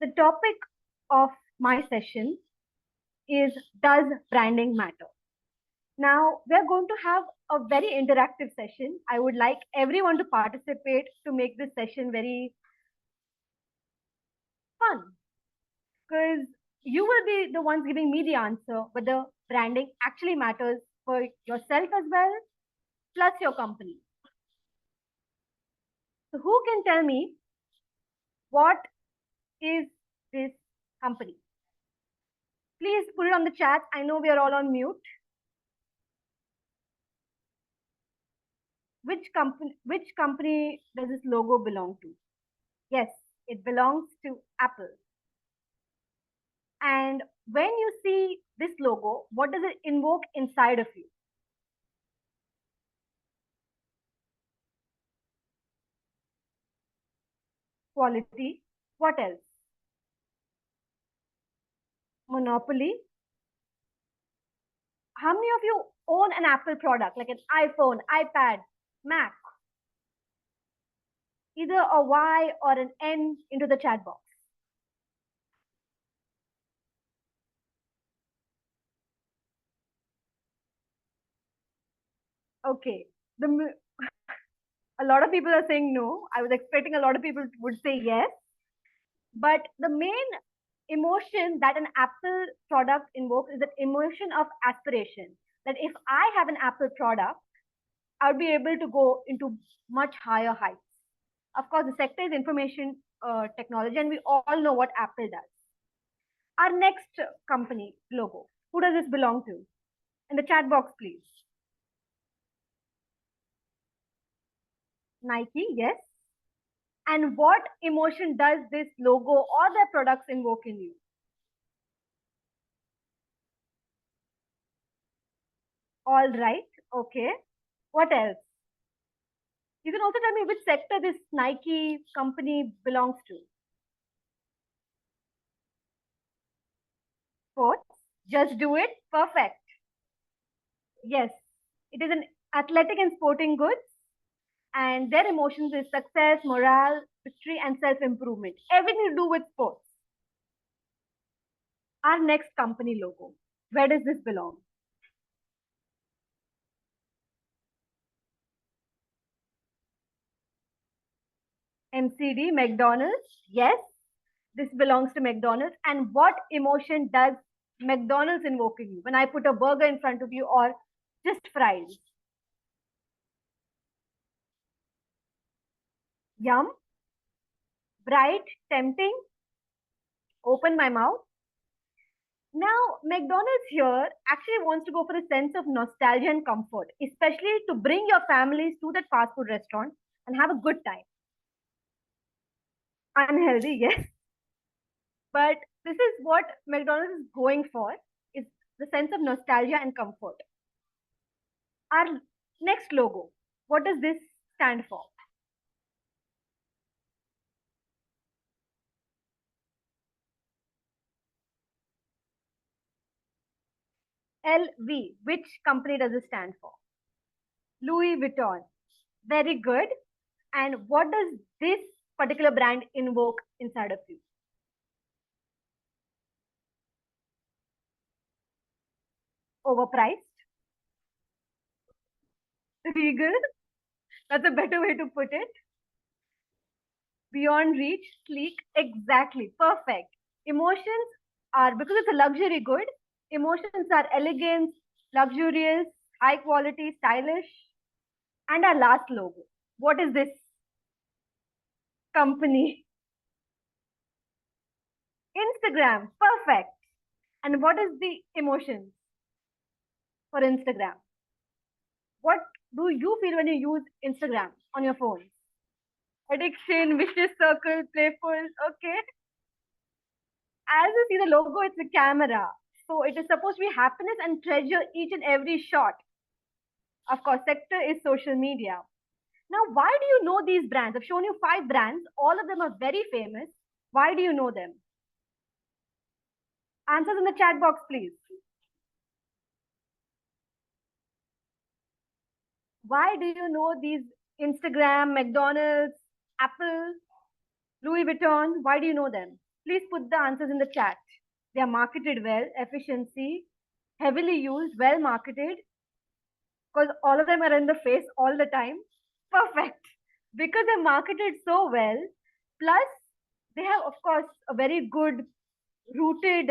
The topic of my session is, does branding matter? Now, we're going to have a very interactive session. I would like everyone to participate to make this session very fun, because you will be the ones giving me the answer whether branding actually matters for yourself as well, plus your company. So, who can tell me what is this company? Please put it on the chat. I know we are all on mute. Which company does this logo belong to? Yes, it belongs to Apple. And when you see this logo, what does it invoke inside of you? Quality. What else? Monopoly. How many of you own an Apple product like an iPhone, iPad, Mac? Either a Y or an N into the chat box. Okay. A lot of people are saying no. I was expecting a lot of people would say yes. But the main emotion that an Apple product invokes is that emotion of aspiration. That if I have an Apple product, I'll be able to go into much higher heights. Of course, the sector is information technology, and we all know what Apple does. Our next company logo, who does this belong to? In the chat box, please. Nike, yes. And what emotion does this logo or their products invoke in you? All right. Okay. What else? You can also tell me which sector this Nike company belongs to. Sports. Just do it. Perfect. Yes. It is an athletic and sporting goods, and their emotions is success, morale, victory, and self-improvement. Everything to do with sports. Our next company logo. Where does this belong? MCD, McDonald's. Yes, this belongs to McDonald's. And what emotion does McDonald's invoke in you when I put a burger in front of you or just fries? Yum, bright, tempting, open my mouth. Now, McDonald's here actually wants to go for a sense of nostalgia and comfort, especially to bring your families to that fast food restaurant and have a good time. Unhealthy, yes. But this is what McDonald's is going for, is the sense of nostalgia and comfort. Our next logo, what does this stand for? LV, which company does it stand for? Louis Vuitton. Very good. And what does this particular brand invoke inside of you? Overpriced, regal, that's a better way to put it. Beyond reach, sleek, exactly, perfect. Emotions are, because it's a luxury good, emotions are elegance, luxurious, high quality, stylish. And our last logo. What is this company? Instagram, perfect. And what is the emotions for Instagram? What do you feel when you use Instagram on your phone? Addiction, vicious circle, playful. Okay. As you see the logo, it's a camera. So it is supposed to be happiness and treasure each and every shot. Of course, sector is social media. Now, why do you know these brands? I've shown you 5 brands. All of them are very famous. Why do you know them? Answers in the chat box, please. Why do you know these Instagram, McDonald's, Apple, Louis Vuitton? Why do you know them? Please put the answers in the chat. They are marketed well, efficiency, heavily used, well marketed, because all of them are in the face all the time. Perfect. Because they're marketed so well, plus they have, of course, a very good rooted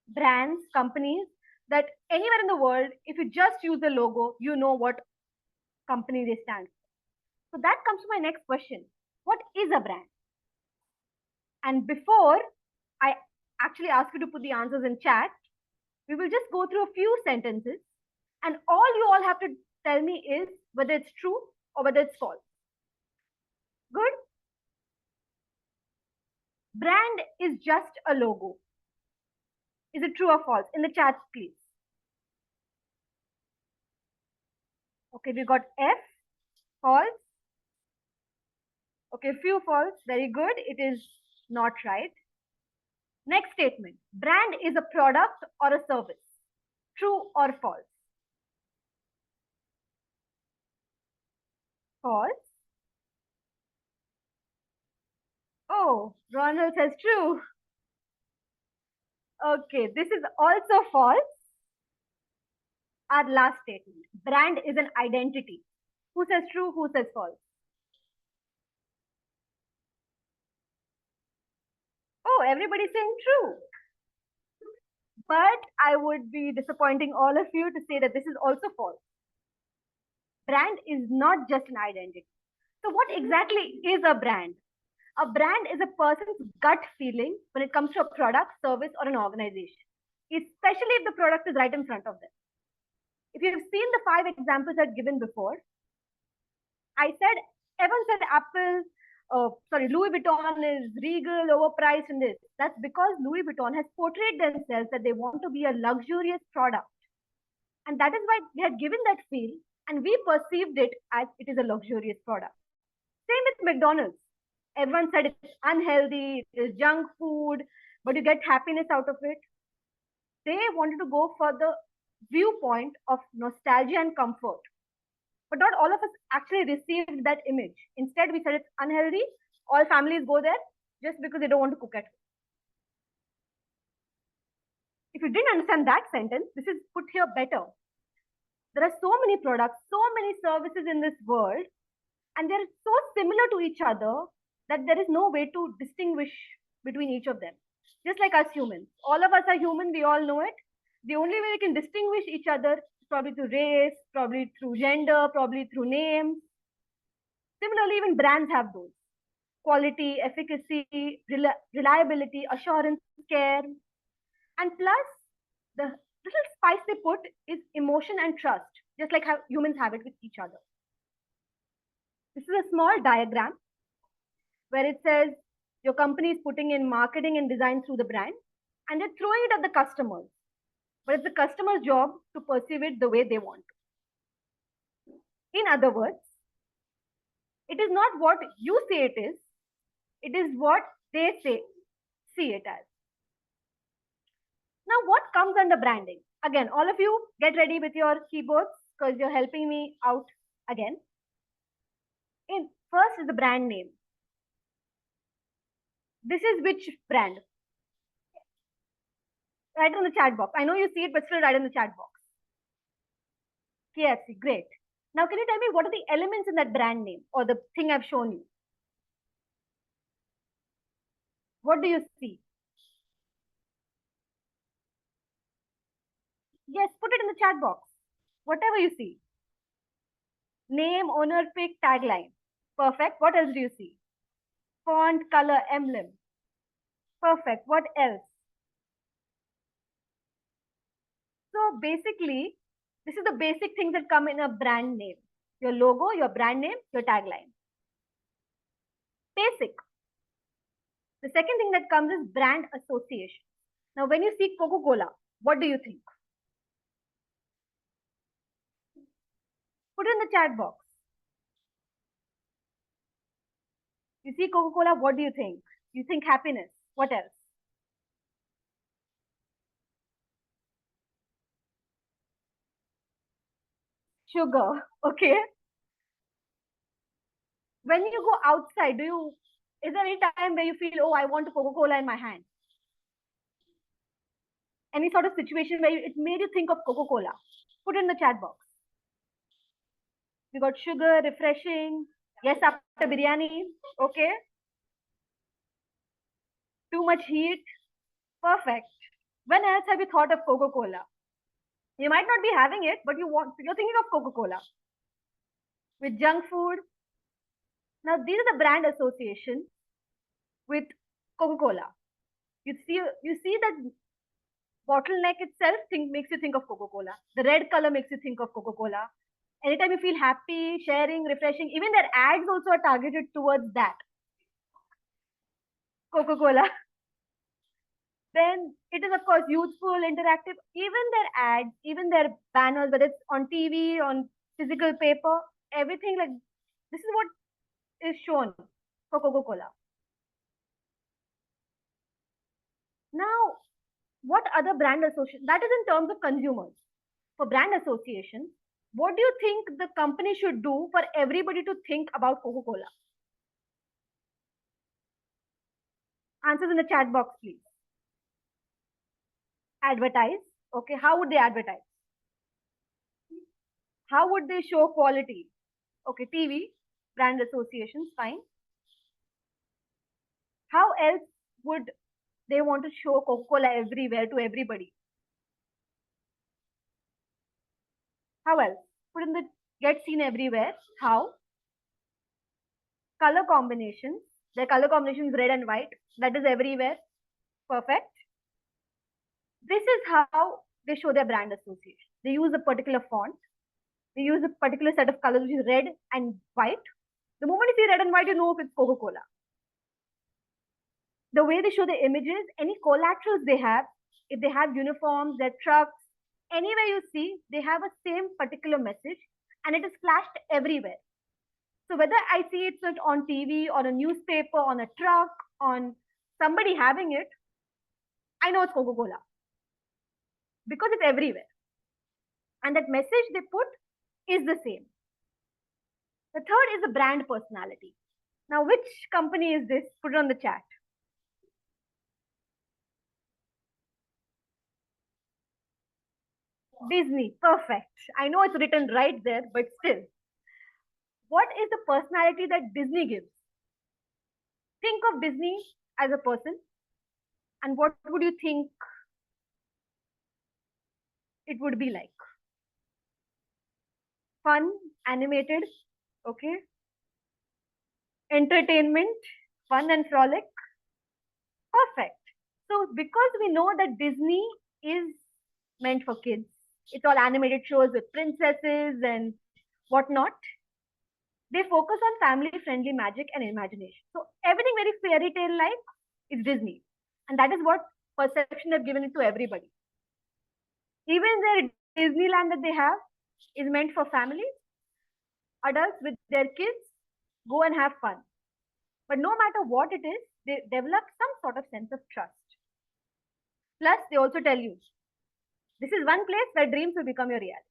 brands, companies that anywhere in the world, if you just use the logo, you know what company they stand for. So that comes to my next question. What is a brand? And before I actually ask you to put the answers in chat, we will just go through a few sentences, and all you all have to tell me is whether it's true or whether it's false. Good? Brand is just a logo. Is it true or false? In the chat, please. Okay, we got F, false. Okay, few false. Very good. It is not right. Next statement. Brand is a product or a service. True or false? False. Oh, Ronald says true. Okay, this is also false. Our last statement. Brand is an identity. Who says true? Who says false? Oh, everybody's saying true. But I would be disappointing all of you to say that this is also false. Brand is not just an identity. So, what exactly is a brand? A brand is a person's gut feeling when it comes to a product, service, or an organization, especially if the product is right in front of them. If you've seen the 5 examples I've given before, I said, everyone said Apple, Louis Vuitton is regal, overpriced, and this. That's because Louis Vuitton has portrayed themselves that they want to be a luxurious product. And that is why they had given that feel, and we perceived it as it is a luxurious product. Same with McDonald's. Everyone said it's unhealthy, it is junk food, but you get happiness out of it. They wanted to go for the viewpoint of nostalgia and comfort. But not all of us actually received that image. Instead, we said it's unhealthy. All families go there just because they don't want to cook at home. If you didn't understand that sentence, this is put here better. There are so many products, so many services in this world, and they're so similar to each other that there is no way to distinguish between each of them. Just like us humans. All of us are human, we all know it. The only way we can distinguish each other is probably through race, probably through gender, probably through names. Similarly, even brands have those. Quality, efficacy, reliability, assurance, care. And plus, the little spice they put is emotion and trust, just like how humans have it with each other. This is a small diagram where it says your company is putting in marketing and design through the brand, and they're throwing it at the customers. But it's the customer's job to perceive it the way they want. In other words, it is not what you say it is what they see it as. Now, what comes under branding? Again, all of you get ready with your keyboards because you're helping me out again. First is the brand name. This is which brand? Write in the chat box. I know you see it, but still write in the chat box. KFC, great. Now, can you tell me what are the elements in that brand name or the thing I've shown you? What do you see? Yes, put it in the chat box. Whatever you see. Name, owner, pick, tagline. Perfect. What else do you see? Font, color, emblem. Perfect. What else? So basically, this is the basic things that come in a brand name. Your logo, your brand name, your tagline. Basic. The second thing that comes is brand association. Now, when you see Coca-Cola, what do you think? Put it in the chat box. You see Coca-Cola, what do you think? You think happiness. What else? Sugar. Okay. When you go outside, do you Is there any time where you feel, oh, I want a Coca-Cola in my hand? Any sort of situation where it made you think of Coca-Cola? Put it in the chat box. We got sugar, refreshing. Yes, after biryani. Okay. Too much heat. Perfect. When else have you thought of Coca-Cola? You might not be having it, but you're thinking of Coca-Cola. With junk food. Now, these are the brand associations with Coca-Cola. You see that bottleneck itself makes you think of Coca-Cola. The red color makes you think of Coca-Cola. Anytime you feel happy, sharing, refreshing, even their ads also are targeted towards that. Coca-Cola. Then it is, of course, youthful, interactive. Even their ads, even their banners, whether it's on TV, on physical paper, everything like this is what is shown for Coca-Cola. Now, what other brand association? That is in terms of consumers. For brand association, what do you think the company should do for everybody to think about Coca-Cola? Answers in the chat box, please. Advertise. Okay, how would they advertise? How would they show quality? Okay, TV, brand associations, fine. How else would they want to show Coca-Cola everywhere to everybody? How else? Put in the get seen everywhere. How? Color combinations. Their color combination is red and white. That is everywhere. Perfect. This is how they show their brand association. They use a particular font. They use a particular set of colors, which is red and white. The moment you see red and white, you know if it's Coca-Cola. The way they show the images, any collaterals they have, if they have uniforms, their trucks, anywhere you see, they have a same particular message and it is flashed everywhere. So whether I see it on TV, on a newspaper, on a truck, on somebody having it, I know it's Coca-Cola because it's everywhere. And that message they put is the same. The third is the brand personality. Now, which company is this? Put it on the chat. Disney, perfect. I know it's written right there, but still. What is the personality that Disney gives? Think of Disney as a person, and what would you think it would be like? Fun, animated, okay? Entertainment, fun and frolic. Perfect. So, because we know that Disney is meant for kids, it's all animated shows with princesses and whatnot. They focus on family-friendly magic and imagination. So everything very fairy tale like is Disney, and that is what perception they've given it to everybody. Even their Disneyland that they have is meant for families, adults with their kids, go and have fun. But no matter what it is, they develop some sort of sense of trust. Plus, they also tell you, this is one place where dreams will become your reality.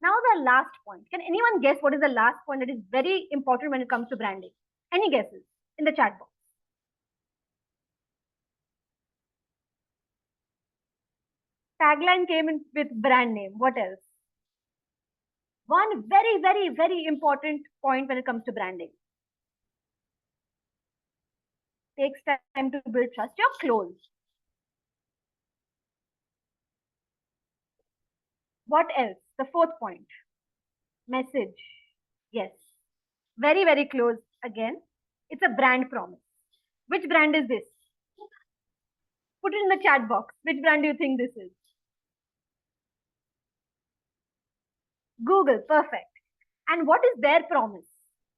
Now, the last point. Can anyone guess what is the last point that is very important when it comes to branding? Any guesses in the chat box? Tagline came in with brand name. What else? One very, very, very important point when it comes to branding. Takes time to build trust. Your clothes. What else? The fourth point. Message. Yes. Very, very close again. It's a brand promise. Which brand is this? Put it in the chat box. Which brand do you think this is? Google. Perfect. And what is their promise?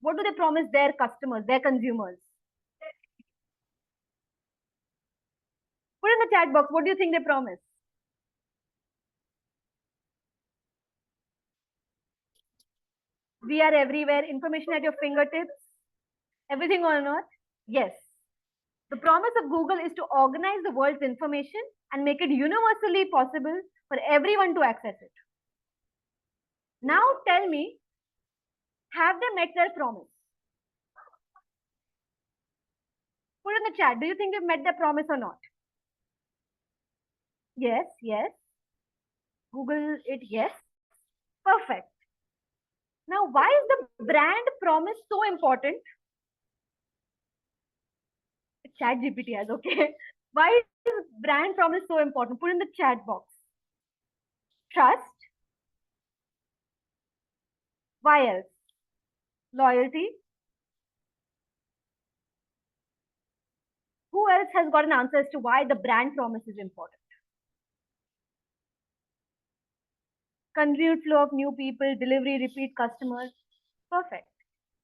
What do they promise their customers, their consumers? Put in the chat box. What do you think they promise? We are everywhere. Information at your fingertips. Everything on earth. Yes. The promise of Google is to organize the world's information and make it universally possible for everyone to access it. Now tell me, have they met their promise? Put in the chat. Do you think we've met the promise or not? Yes, yes. Google it, yes. Perfect. Now, why is the brand promise so important? Chat GPT has, okay. Why is brand promise so important? Put in the chat box. Trust. Why else? Loyalty. Who else has got an answer as to why the brand promise is important? Continued flow of new people, delivery, repeat customers. Perfect.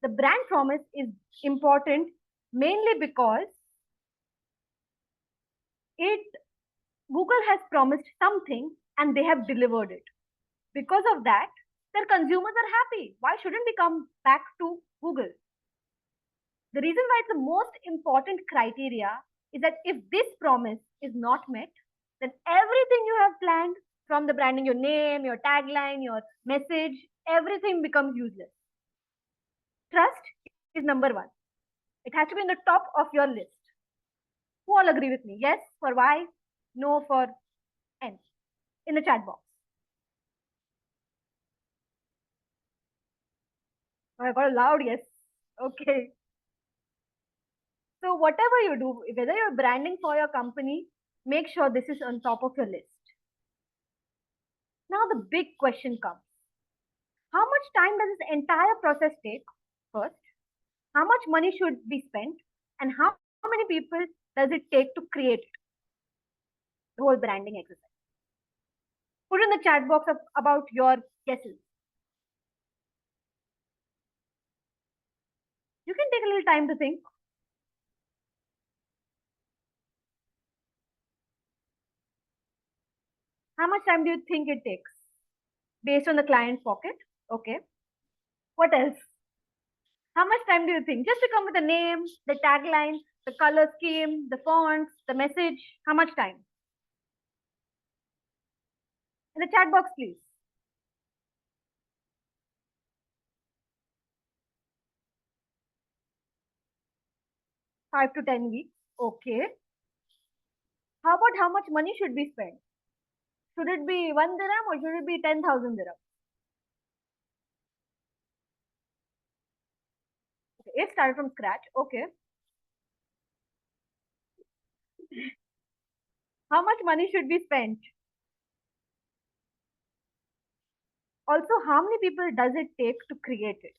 The brand promise is important mainly because it Google has promised something and they have delivered it. Because of that, their consumers are happy. Why shouldn't we come back to Google? The reason why it's the most important criteria is that if this promise is not met, then everything you have planned from the branding, your name, your tagline, your message, everything becomes useless. Trust is number one. It has to be in the top of your list. Who all agree with me? Yes for Y, no for N in the chat box. Oh, I got a loud yes. Okay. So whatever you do, whether you're branding for your company, make sure this is on top of your list. Now the big question comes. How much time does this entire process take? First, how much money should be spent? And how many people does it take to create the whole branding exercise? Put in the chat box about your guesses. You can take a little time to think. How much time do you think it takes? Based on the client's pocket? Okay. What else? How much time do you think? Just to come with the name, the tagline, the color scheme, the fonts, the message. How much time? In the chat box, please. 5 to 10 weeks. Okay. How about how much money should be spent? Should it be 1 dirham or should it be 10,000 dirham? Okay. It started from scratch. Okay. How much money should be spent? Also, how many people does it take to create it?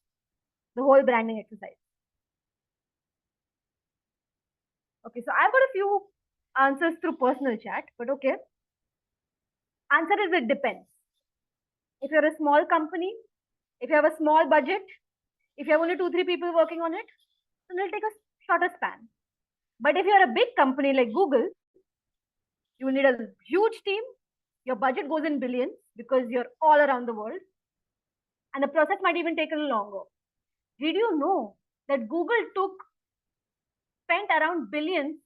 The whole branding exercise. Okay. So I've got a few answers through personal chat, but okay. Answer is it depends. If you're a small company, if you have a small budget, if you have only 2, 3 people working on it, then it'll take a shorter span. But if you're a big company like Google, you need a huge team. Your budget goes in billions because you're all around the world. And the process might even take a little longer. Did you know that Google spent around billions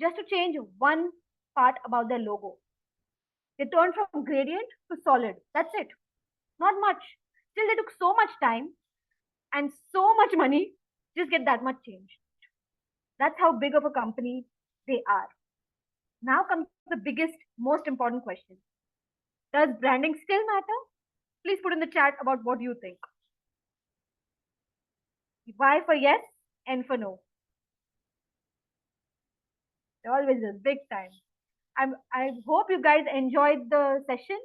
just to change one part about their logo? They turned from gradient to solid. That's it. Not much. Still, they took so much time and so much money just get that much change. That's how big of a company they are. Now comes the biggest, most important question. Does branding still matter? Please put in the chat about what you think. Y for yes, N for no. Always is big time. I hope you guys enjoyed the session.